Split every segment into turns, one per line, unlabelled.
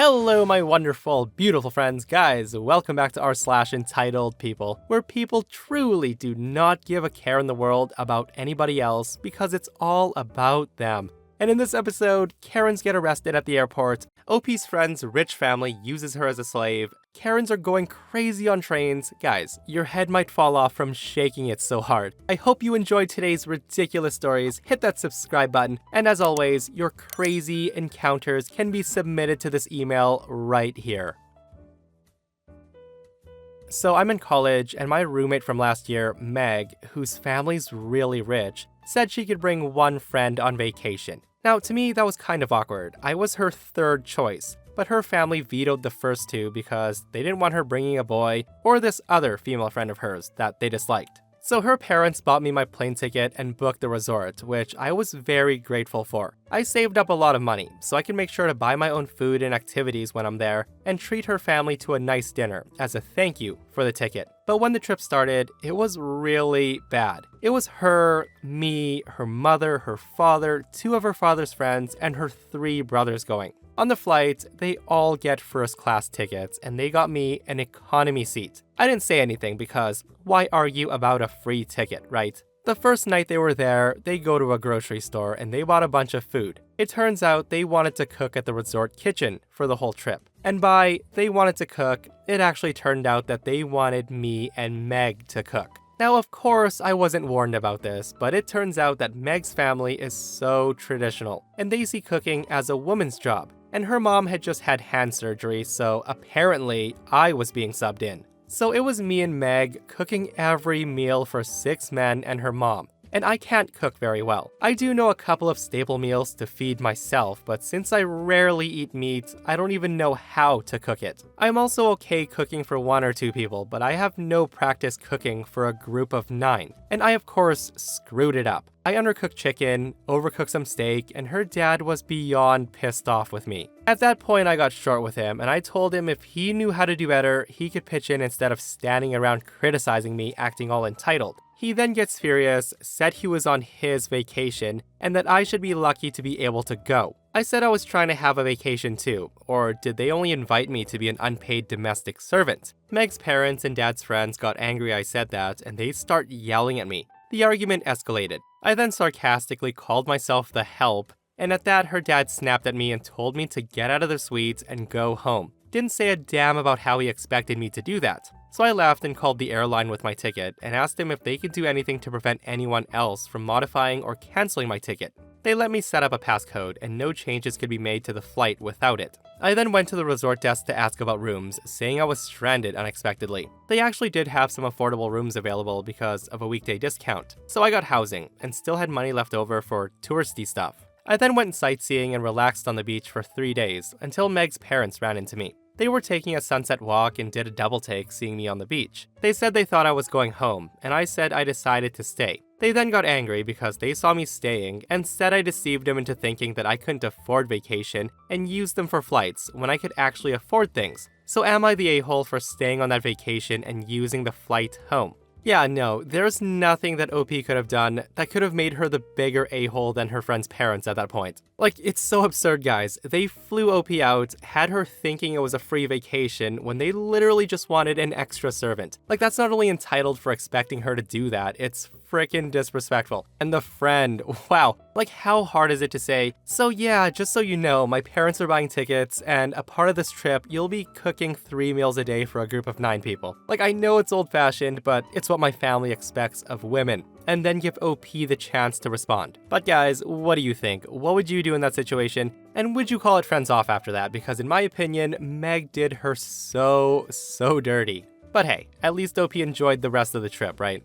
Hello, my wonderful, beautiful friends. Guys, welcome back to r/entitled people, where people truly do not give a care in the world about anybody else because it's all about them. And in this episode, Karens get arrested at the airport, OP's friend's rich family uses her as a slave, Karens are going crazy on trains. Guys, your head might fall off from shaking it so hard. I hope you enjoyed today's ridiculous stories, hit that subscribe button, and as always, your crazy encounters can be submitted to this email right here. So I'm in college, and my roommate from last year, Meg, whose family's really rich, said she could bring one friend on vacation. Now, to me, that was kind of awkward. I was her third choice, but her family vetoed the first two because they didn't want her bringing a boy or this other female friend of hers that they disliked. So her parents bought me my plane ticket and booked the resort, which I was very grateful for. I saved up a lot of money, so I can make sure to buy my own food and activities when I'm there, and treat her family to a nice dinner as a thank you for the ticket. But when the trip started, it was really bad. It was her, me, her mother, her father, two of her father's friends, and her three brothers going. On the flight, they all get first-class tickets, and they got me an economy seat. I didn't say anything because why argue about a free ticket, right? The first night they were there, they go to a grocery store and they bought a bunch of food. It turns out they wanted to cook at the resort kitchen for the whole trip. And by they wanted to cook, it actually turned out that they wanted me and Meg to cook. Now, of course, I wasn't warned about this, but it turns out that Meg's family is so traditional, and they see cooking as a woman's job. And her mom had just had hand surgery, so apparently I was being subbed in. So it was me and Meg cooking every meal for 6 men and her mom. And I can't cook very well. I do know a couple of staple meals to feed myself, but since I rarely eat meat, I don't even know how to cook it. I'm also okay cooking for 1 or 2 people, but I have no practice cooking for a group of 9. And I of course screwed it up. I undercooked chicken, overcooked some steak, and her dad was beyond pissed off with me. At that point, I got short with him, and I told him if he knew how to do better, he could pitch in instead of standing around criticizing me acting all entitled. He then gets furious, said he was on his vacation, and that I should be lucky to be able to go. I said I was trying to have a vacation too, or did they only invite me to be an unpaid domestic servant? Meg's parents and dad's friends got angry I said that, and they start yelling at me. The argument escalated. I then sarcastically called myself the help, and at that her dad snapped at me and told me to get out of the suite and go home. Didn't say a damn about how he expected me to do that. So I left and called the airline with my ticket and asked them if they could do anything to prevent anyone else from modifying or canceling my ticket. They let me set up a passcode and no changes could be made to the flight without it. I then went to the resort desk to ask about rooms, saying I was stranded unexpectedly. They actually did have some affordable rooms available because of a weekday discount. So I got housing and still had money left over for touristy stuff. I then went sightseeing and relaxed on the beach for 3 days until Meg's parents ran into me. They were taking a sunset walk and did a double take seeing me on the beach. They said they thought I was going home, and I said I decided to stay. They then got angry because they saw me staying and said I deceived them into thinking that I couldn't afford vacation and used them for flights when I could actually afford things. So am I the a-hole for staying on that vacation and using the flight home? Yeah, no, there's nothing that OP could have done that could have made her the bigger a-hole than her friend's parents at that point. Like, it's so absurd, guys. They flew OP out, had her thinking it was a free vacation when they literally just wanted an extra servant. Like, that's not only entitled for expecting her to do that, it's frickin' disrespectful. And the friend, wow, like how hard is it to say, so yeah, just so you know, my parents are buying tickets and a part of this trip, you'll be cooking 3 meals a day for a group of 9 people. Like, I know it's old-fashioned, but it's what my family expects of women. And then give OP the chance to respond. But guys, what do you think? What would you do in that situation? And would you call it friends off after that? Because in my opinion, Meg did her so dirty. But hey, at least OP enjoyed the rest of the trip, right?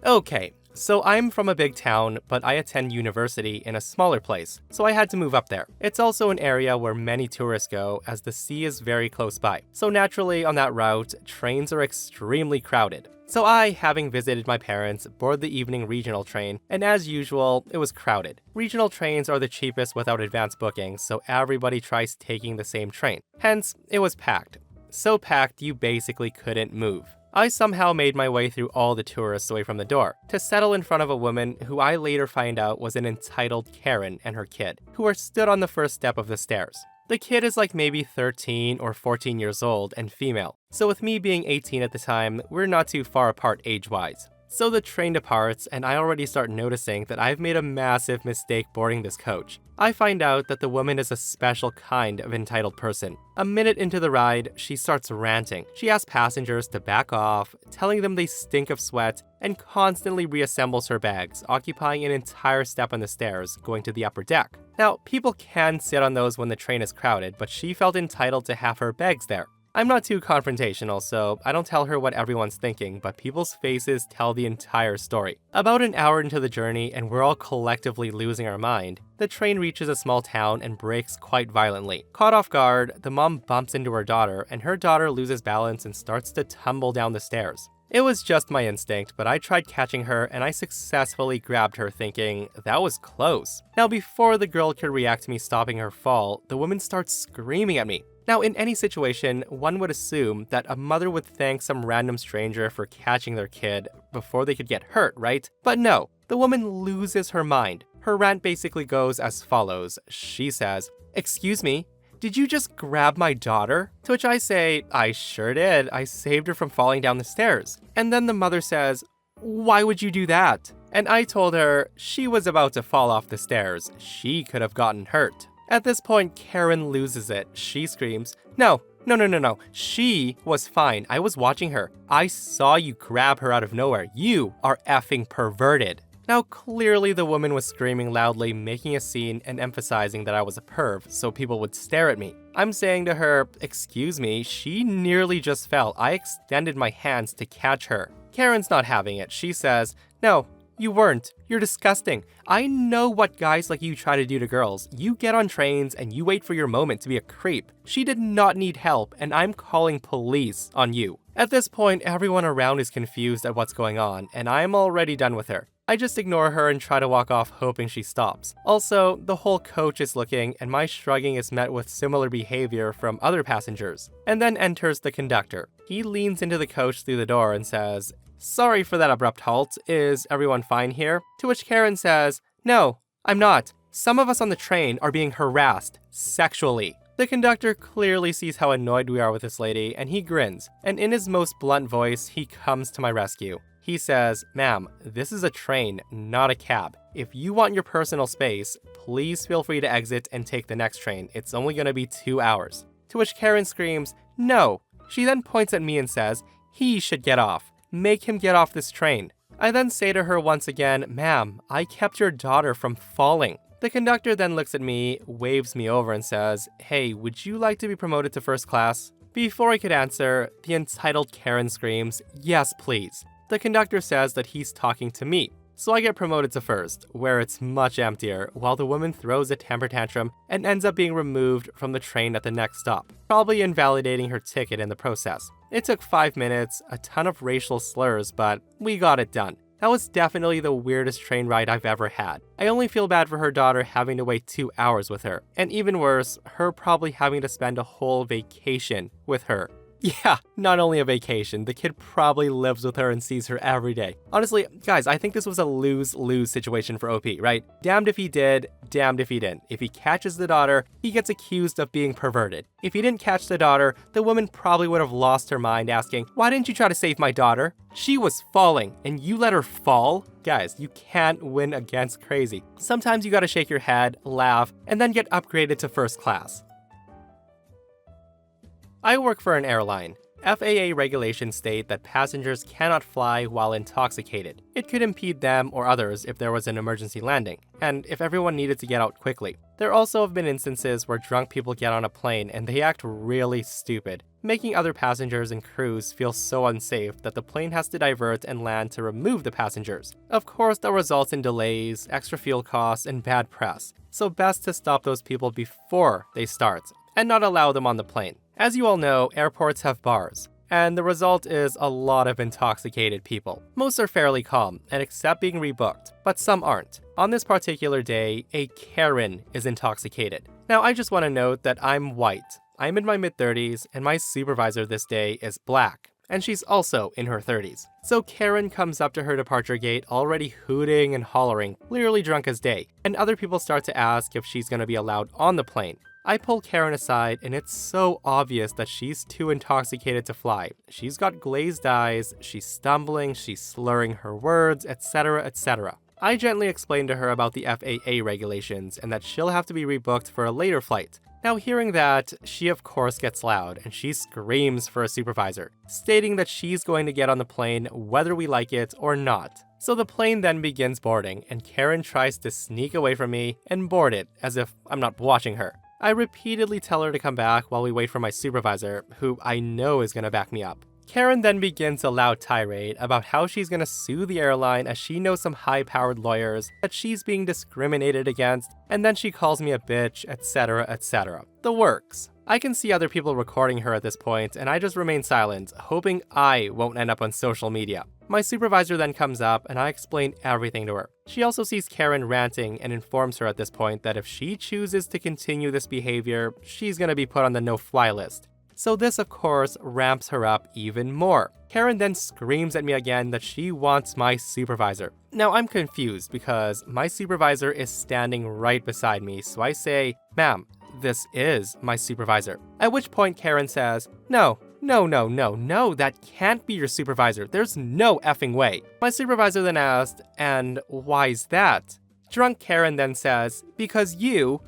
Okay, so I'm from a big town, but I attend university in a smaller place, so I had to move up there. It's also an area where many tourists go, as the sea is very close by. So naturally, on that route, trains are extremely crowded. So I, having visited my parents, boarded the evening regional train, and as usual, it was crowded. Regional trains are the cheapest without advance bookings, so everybody tries taking the same train. Hence, it was packed. So packed you basically couldn't move. I somehow made my way through all the tourists away from the door, to settle in front of a woman who I later find out was an entitled Karen and her kid, who are stood on the first step of the stairs. The kid is like maybe 13 or 14 years old and female, so with me being 18 at the time, we're not too far apart age-wise. So the train departs, and I already start noticing that I've made a massive mistake boarding this coach. I find out that the woman is a special kind of entitled person. A minute into the ride, she starts ranting. She asks passengers to back off, telling them they stink of sweat, and constantly reassembles her bags, occupying an entire step on the stairs, going to the upper deck. Now, people can sit on those when the train is crowded, but she felt entitled to have her bags there. I'm not too confrontational, so I don't tell her what everyone's thinking, but people's faces tell the entire story. About an hour into the journey, and we're all collectively losing our mind, the train reaches a small town and brakes quite violently. Caught off guard, the mom bumps into her daughter, and her daughter loses balance and starts to tumble down the stairs. It was just my instinct, but I tried catching her and I successfully grabbed her, thinking, that was close. Now, before the girl could react to me stopping her fall, the woman starts screaming at me. Now, in any situation, one would assume that a mother would thank some random stranger for catching their kid before they could get hurt, right? But no, the woman loses her mind. Her rant basically goes as follows. She says, "Excuse me, did you just grab my daughter?" To which I say, I sure did. I saved her from falling down the stairs. And then the mother says, "Why would you do that?" And I told her she was about to fall off the stairs. She could have gotten hurt. At this point, Karen loses it. She screams, No. She was fine. I was watching her. I saw you grab her out of nowhere. You are effing perverted." Now, clearly the woman was screaming loudly, making a scene and emphasizing that I was a perv, so people would stare at me. I'm saying to her, "Excuse me, she nearly just fell. I extended my hands to catch her." Karen's not having it. She says, "No, you weren't. You're disgusting. I know what guys like you try to do to girls. You get on trains and you wait for your moment to be a creep. She did not need help, and I'm calling police on you." At this point, everyone around is confused at what's going on, and I'm already done with her. I just ignore her and try to walk off, hoping she stops. Also, the whole coach is looking, and my shrugging is met with similar behavior from other passengers. And then enters the conductor. He leans into the coach through the door and says, "Sorry for that abrupt halt. Is everyone fine here?" To which Karen says, "No, I'm not. Some of us on the train are being harassed sexually." The conductor clearly sees how annoyed we are with this lady, and he grins, and in his most blunt voice, he comes to my rescue. He says, "Ma'am, this is a train, not a cab. If you want your personal space, please feel free to exit and take the next train. It's only going to be 2 hours." To which Karen screams, "No." She then points at me and says, "He should get off. Make him get off this train." I then say to her once again, "Ma'am, I kept your daughter from falling." The conductor then looks at me, waves me over and says, "Hey, would you like to be promoted to first class?" Before I could answer, the entitled Karen screams, "Yes, please." The conductor says that he's talking to me, so I get promoted to first, where it's much emptier, while the woman throws a temper tantrum and ends up being removed from the train at the next stop, probably invalidating her ticket in the process. It took 5 minutes, a ton of racial slurs, but we got it done. That was definitely the weirdest train ride I've ever had. I only feel bad for her daughter having to wait 2 hours with her, and even worse, her probably having to spend a whole vacation with her. Yeah, not only a vacation, the kid probably lives with her and sees her every day. Honestly, guys, I think this was a lose-lose situation for OP, right? Damned if he did, damned if he didn't. If he catches the daughter, he gets accused of being perverted. If he didn't catch the daughter, the woman probably would have lost her mind asking, "Why didn't you try to save my daughter? She was falling, and you let her fall?" Guys, you can't win against crazy. Sometimes you gotta shake your head, laugh, and then get upgraded to first class. I work for an airline. FAA regulations state that passengers cannot fly while intoxicated. It could impede them or others if there was an emergency landing, and if everyone needed to get out quickly. There also have been instances where drunk people get on a plane and they act really stupid, making other passengers and crews feel so unsafe that the plane has to divert and land to remove the passengers. Of course, that results in delays, extra fuel costs, and bad press, so best to stop those people before they start, and not allow them on the plane. As you all know, airports have bars, and the result is a lot of intoxicated people. Most are fairly calm and accept being rebooked, but some aren't. On this particular day, a Karen is intoxicated. Now, I just want to note that I'm white. I'm in my mid-30s, and my supervisor this day is black. and she's also in her 30s. So Karen comes up to her departure gate already hooting and hollering, clearly drunk as day, and other people start to ask if she's gonna be allowed on the plane. I pull Karen aside, and it's so obvious that she's too intoxicated to fly. She's got glazed eyes, she's stumbling, she's slurring her words, etc., etc. I gently explain to her about the FAA regulations and that she'll have to be rebooked for a later flight. Now, hearing that, she of course gets loud and she screams for a supervisor, stating that she's going to get on the plane whether we like it or not. So the plane then begins boarding, and Karen tries to sneak away from me and board it as if I'm not watching her. I repeatedly tell her to come back while we wait for my supervisor, who I know is going to back me up. Karen then begins a loud tirade about how she's gonna sue the airline as she knows some high-powered lawyers, that she's being discriminated against, and then she calls me a bitch, etc., etc. The works. I can see other people recording her at this point, and I just remain silent, hoping I won't end up on social media. My supervisor then comes up, and I explain everything to her. She also sees Karen ranting and informs her at this point that if she chooses to continue this behavior, she's gonna be put on the no-fly list. So this, of course, ramps her up even more. Karen then screams at me again that she wants my supervisor. Now, I'm confused because my supervisor is standing right beside me, so I say, "Ma'am, this is my supervisor." At which point Karen says, No, that can't be your supervisor. There's no effing way." My supervisor then asked, "And why's that?" Drunk Karen then says, "Because we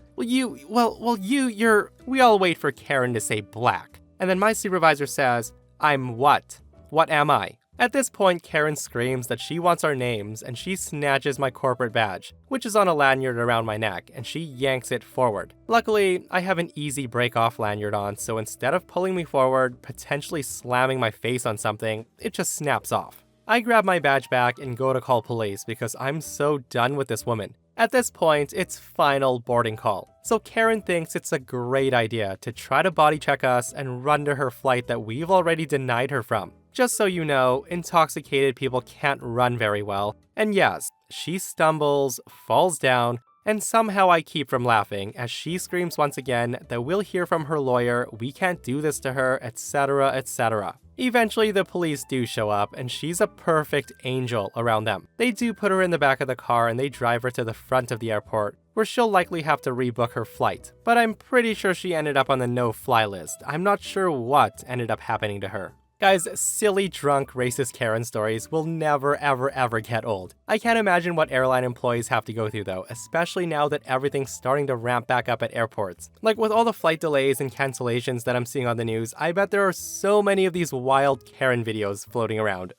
all wait for Karen to say black." And then my supervisor says, "I'm what? What am I?" At this point, Karen screams that she wants our names, and she snatches my corporate badge, which is on a lanyard around my neck, and she yanks it forward. Luckily, I have an easy break-off lanyard on, so instead of pulling me forward, potentially slamming my face on something, it just snaps off. I grab my badge back and go to call police because I'm so done with this woman. At this point, it's final boarding call. So Karen thinks it's a great idea to try to body check us and run to her flight that we've already denied her from. Just so you know, intoxicated people can't run very well. And yes, she stumbles, falls down, and somehow I keep from laughing as she screams once again that we'll hear from her lawyer, we can't do this to her, etc., etc. Eventually, the police do show up, and she's a perfect angel around them. They do put her in the back of the car and they drive her to the front of the airport, where she'll likely have to rebook her flight. But I'm pretty sure she ended up on the no-fly list. I'm not sure what ended up happening to her. Guys, silly, drunk, racist Karen stories will never, ever get old. I can't imagine what airline employees have to go through though, especially now that everything's starting to ramp back up at airports. Like with all the flight delays and cancellations that I'm seeing on the news, I bet there are so many of these wild Karen videos floating around.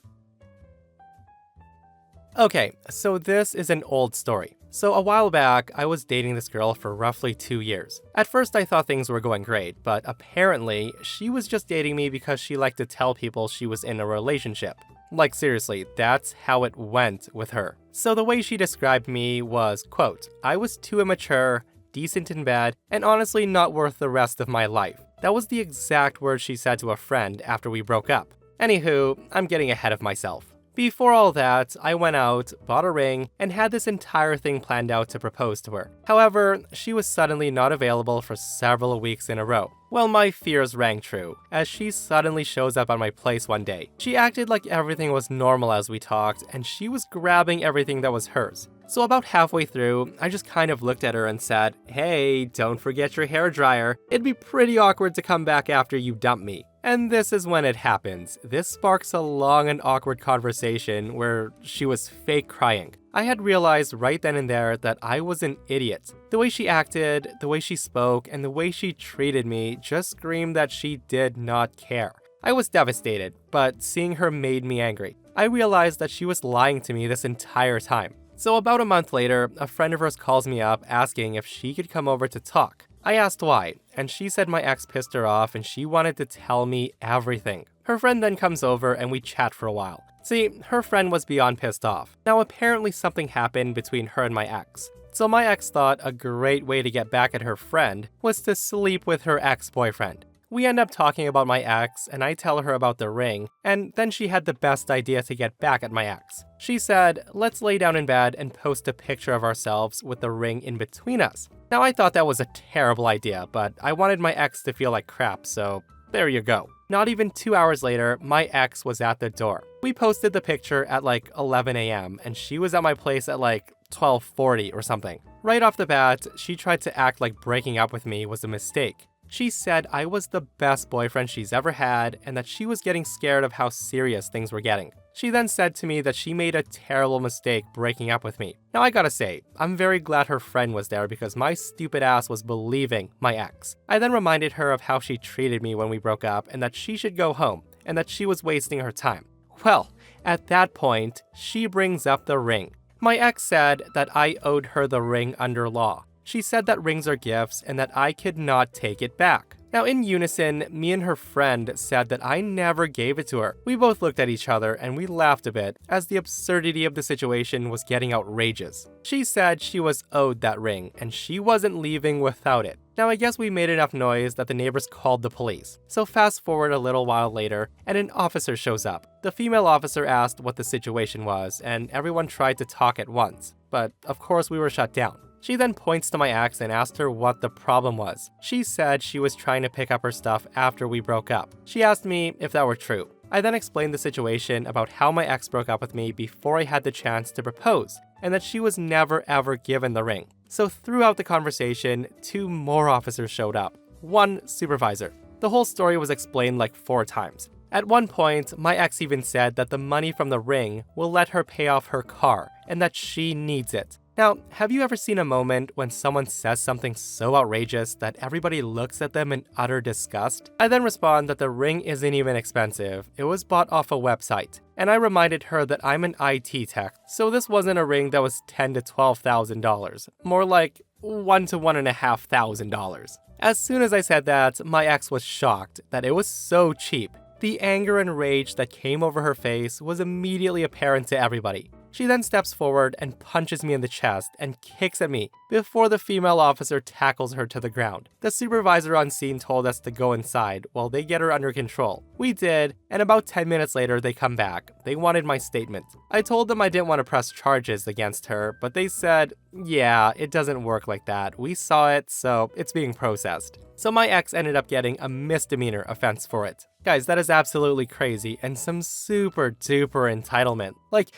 Okay, so this is an old story. So a while back, I was dating this girl for roughly 2 years. At first I thought things were going great, but apparently, she was just dating me because she liked to tell people she was in a relationship. Like seriously, that's how it went with her. So the way she described me was, quote, "I was too immature, decent in bed, and honestly not worth the rest of my life." That was the exact words she said to a friend after we broke up. Anywho, I'm getting ahead of myself. Before all that, I went out, bought a ring, and had this entire thing planned out to propose to her. However, she was suddenly not available for several weeks in a row. Well, my fears rang true, as she suddenly shows up at my place one day. She acted like everything was normal as we talked, and she was grabbing everything that was hers. So about halfway through, I just kind of looked at her and said, "Hey, don't forget your hairdryer. It'd be pretty awkward to come back after you dump me." And this is when it happens. This sparks a long and awkward conversation where she was fake crying. I had realized right then and there that I was an idiot. The way she acted, the way she spoke, and the way she treated me just screamed that she did not care. I was devastated, but seeing her made me angry. I realized that she was lying to me this entire time. So about a month later, a friend of hers calls me up asking if she could come over to talk. I asked why, and she said my ex pissed her off and she wanted to tell me everything. Her friend then comes over and we chat for a while. See, her friend was beyond pissed off. Now apparently something happened between her and my ex. So my ex thought a great way to get back at her friend was to sleep with her ex-boyfriend. We end up talking about my ex, and I tell her about the ring, and then she had the best idea to get back at my ex. She said, "Let's lay down in bed and post a picture of ourselves with the ring in between us." Now I thought that was a terrible idea, but I wanted my ex to feel like crap, so there you go. Not even 2 hours later, my ex was at the door. We posted the picture at like 11 a.m. and she was at my place at like 12:40 or something. Right off the bat, she tried to act like breaking up with me was a mistake. She said I was the best boyfriend she's ever had and that she was getting scared of how serious things were getting. She then said to me that she made a terrible mistake breaking up with me. Now I gotta say, I'm very glad her friend was there because my stupid ass was believing my ex. I then reminded her of how she treated me when we broke up and that she should go home and that she was wasting her time. Well, at that point, she brings up the ring. My ex said that I owed her the ring under law. She said that rings are gifts and that I could not take it back. Now in unison, me and her friend said that I never gave it to her. We both looked at each other and we laughed a bit as the absurdity of the situation was getting outrageous. She said she was owed that ring and she wasn't leaving without it. Now I guess we made enough noise that the neighbors called the police. So fast forward a little while later and an officer shows up. The female officer asked what the situation was and everyone tried to talk at once. But of course we were shut down. She then points to my ex and asked her what the problem was. She said she was trying to pick up her stuff after we broke up. She asked me if that were true. I then explained the situation about how my ex broke up with me before I had the chance to propose, and that she was never ever given the ring. So throughout the conversation, 2 more officers showed up. 1 supervisor. The whole story was explained like 4 times. At one point, my ex even said that the money from the ring will let her pay off her car, and that she needs it. Now, have you ever seen a moment when someone says something so outrageous that everybody looks at them in utter disgust? I then respond that the ring isn't even expensive, it was bought off a website. And I reminded her that I'm an IT tech, so this wasn't a ring that was $10,000 to $12,000, more like $1,000 to $1,500. As soon as I said that, my ex was shocked that it was so cheap. The anger and rage that came over her face was immediately apparent to everybody. She then steps forward and punches me in the chest and kicks at me before the female officer tackles her to the ground. The supervisor on scene told us to go inside while they get her under control. We did, and about 10 minutes later they come back. They wanted my statement. I told them I didn't want to press charges against her, but they said, yeah, it doesn't work like that. We saw it, so it's being processed. So my ex ended up getting a misdemeanor offense for it. Guys, that is absolutely crazy and some super duper entitlement. Like,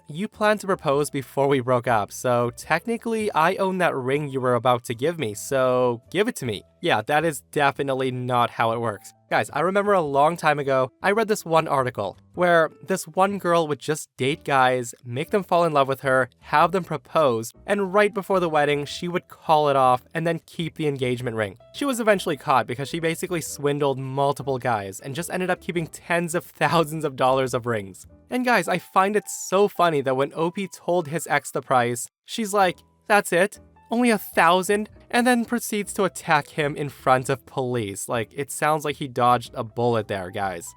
you planned to propose before we broke up, so technically I own that ring you were about to give me, so give it to me. Yeah, that is definitely not how it works. Guys, I remember a long time ago, I read this one article where this one girl would just date guys, make them fall in love with her, have them propose, and right before the wedding, she would call it off and then keep the engagement ring. She was eventually caught because she basically swindled multiple guys and just ended up keeping tens of thousands of dollars of rings. And guys, I find it so funny that when OP told his ex the price, she's like, that's it? Only 1,000? And then proceeds to attack him in front of police. Like, it sounds like he dodged a bullet there, guys.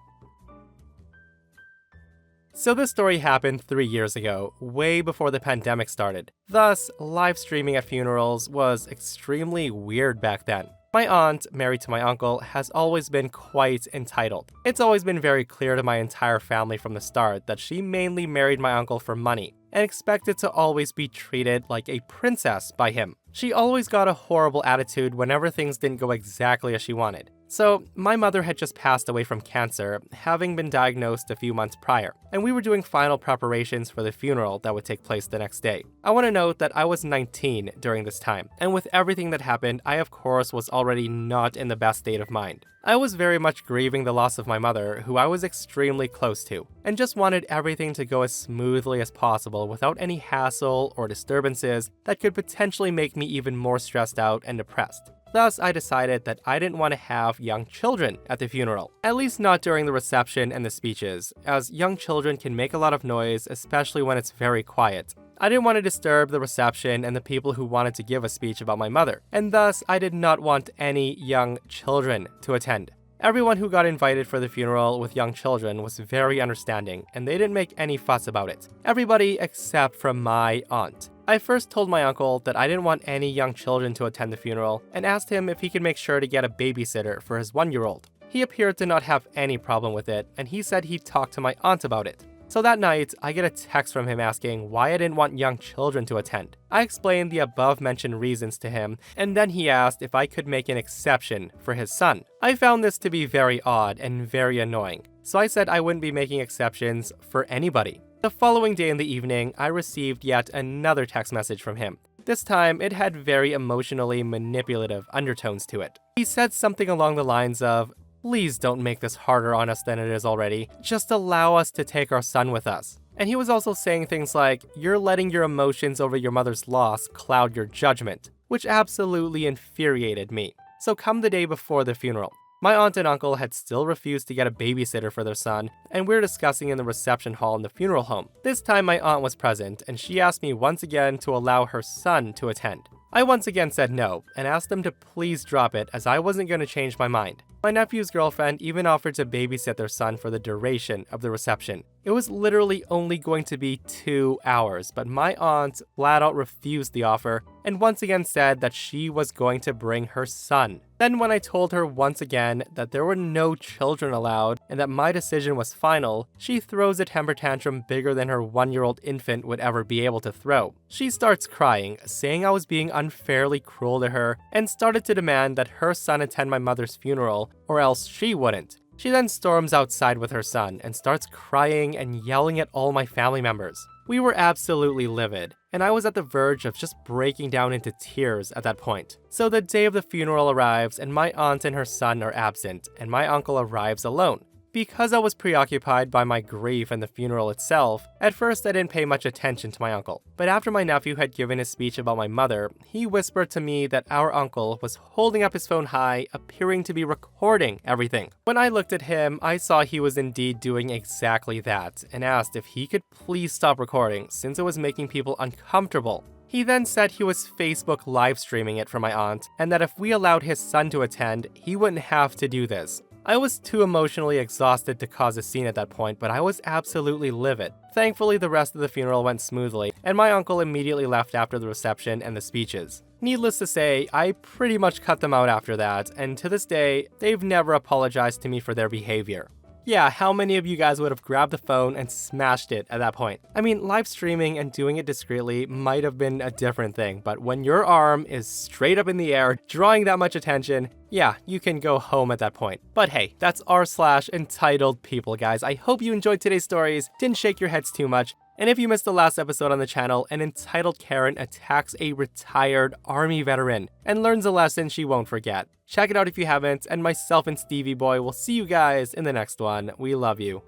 So this story happened 3 years ago, way before the pandemic started. Thus, live streaming at funerals was extremely weird back then. My aunt, married to my uncle, has always been quite entitled. It's always been very clear to my entire family from the start that she mainly married my uncle for money and expected to always be treated like a princess by him. She always got a horrible attitude whenever things didn't go exactly as she wanted. So, my mother had just passed away from cancer, having been diagnosed a few months prior, and we were doing final preparations for the funeral that would take place the next day. I want to note that I was 19 during this time, and with everything that happened, I of course was already not in the best state of mind. I was very much grieving the loss of my mother, who I was extremely close to, and just wanted everything to go as smoothly as possible without any hassle or disturbances that could potentially make me even more stressed out and depressed. Thus, I decided that I didn't want to have young children at the funeral, at least not during the reception and the speeches, as young children can make a lot of noise, especially when it's very quiet. I didn't want to disturb the reception and the people who wanted to give a speech about my mother, and thus I did not want any young children to attend. Everyone who got invited for the funeral with young children was very understanding, and they didn't make any fuss about it. Everybody except for my aunt. I first told my uncle that I didn't want any young children to attend the funeral, and asked him if he could make sure to get a babysitter for his 1-year-old. He appeared to not have any problem with it, and he said he'd talk to my aunt about it. So that night, I get a text from him asking why I didn't want young children to attend. I explained the above-mentioned reasons to him, and then he asked if I could make an exception for his son. I found this to be very odd and very annoying, so I said I wouldn't be making exceptions for anybody. The following day in the evening, I received yet another text message from him. This time, it had very emotionally manipulative undertones to it. He said something along the lines of, "Please don't make this harder on us than it is already. Just allow us to take our son with us." And he was also saying things like, "You're letting your emotions over your mother's loss cloud your judgment," which absolutely infuriated me. So come the day before the funeral, my aunt and uncle had still refused to get a babysitter for their son, and we were discussing in the reception hall in the funeral home. This time my aunt was present, and she asked me once again to allow her son to attend. I once again said no, and asked them to please drop it as I wasn't going to change my mind. My nephew's girlfriend even offered to babysit their son for the duration of the reception. It was literally only going to be 2 hours, but my aunt flat out refused the offer and once again said that she was going to bring her son. Then when I told her once again that there were no children allowed and that my decision was final, she throws a temper tantrum bigger than her 1-year-old infant would ever be able to throw. She starts crying, saying I was being unfairly cruel to her, and started to demand that her son attend my mother's funeral or else she wouldn't. She then storms outside with her son and starts crying and yelling at all my family members. We were absolutely livid, and I was at the verge of just breaking down into tears at that point. So the day of the funeral arrives and my aunt and her son are absent, and my uncle arrives alone. Because I was preoccupied by my grief and the funeral itself, at first I didn't pay much attention to my uncle. But after my nephew had given his speech about my mother, he whispered to me that our uncle was holding up his phone high, appearing to be recording everything. When I looked at him, I saw he was indeed doing exactly that, and asked if he could please stop recording since it was making people uncomfortable. He then said he was Facebook live streaming it for my aunt, and that if we allowed his son to attend, he wouldn't have to do this. I was too emotionally exhausted to cause a scene at that point, but I was absolutely livid. Thankfully, the rest of the funeral went smoothly, and my uncle immediately left after the reception and the speeches. Needless to say, I pretty much cut them out after that, and to this day, they've never apologized to me for their behavior. Yeah, how many of you guys would have grabbed the phone and smashed it at that point? I mean, live streaming and doing it discreetly might have been a different thing, but when your arm is straight up in the air, drawing that much attention, yeah, you can go home at that point. But hey, that's r/EntitledPeople, guys. I hope you enjoyed today's stories, didn't shake your heads too much, and if you missed the last episode on the channel, an entitled Karen attacks a retired army veteran and learns a lesson she won't forget. Check it out if you haven't, and myself and Stevie Boy will see you guys in the next one. We love you.